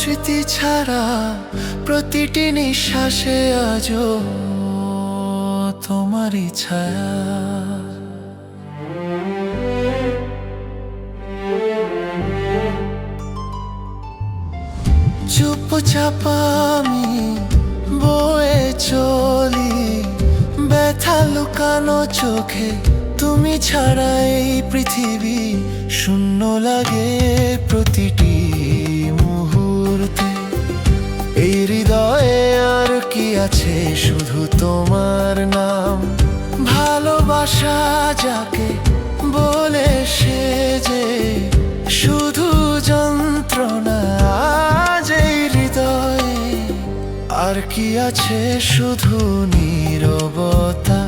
স্মৃতি ছাড়া প্রতিটি নিঃশ্বাসে আজও তোমারই ছায়া। চুপচাপ আমি বয়ে চলি, ব্যথা লুকানো চোখে। তুমি ছাড়া এই পৃথিবী শূন্য লাগে প্রতিটি মুহূর্তে। এই হৃদয়ে আর কি আছে, শুধু তোমার নাম। ভালোবাসা যাকে বলে সে যে শুধু যন্ত্রণা। আজ এই হৃদয়ে আর কি আছে, শুধু নীরবতা।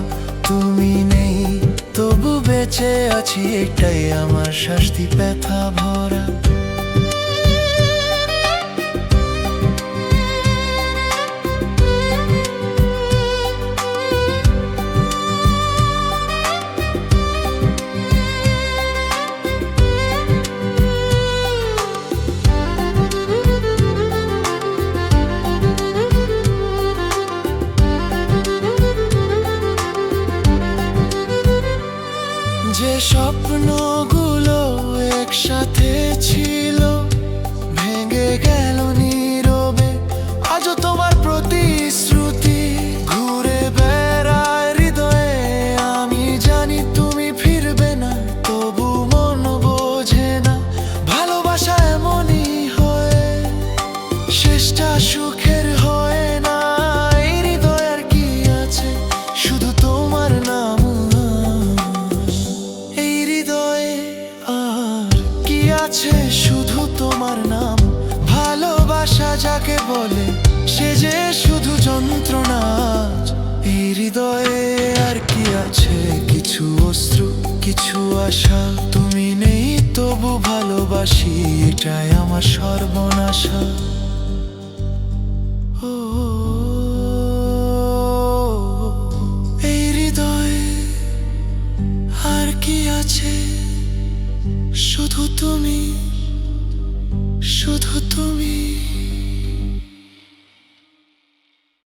তুমি নেই তবু বেঁচে আছি, এটাই আমার শাস্তি ব্যথা ভরা। যে স্বপ্নগুলো একসাথে ছিল ভেঙে গেল নীরবে। আজও তোমার প্রতিশ্রুতি ঘুরে বেড়ায় হৃদয়ে। আমি জানি তুমি ফিরবে না, তবু মন বোঝে না। ভালোবাসা এমনই হয়, শেষটা সুখের হয় না। এই হৃদয়ের কি আছে, শুধু তোমার নাম। আছে শুধু তোমার নাম। ভালোবাসা যাকে বলে সে যে শুধু যন্ত্রণা। এই হৃদয়ে আর কি আছে, কিছু অশ্রু কিছু আশা। তুমি নেই তবু ভালোবাসি, এটাই আমার সর্বনাশা।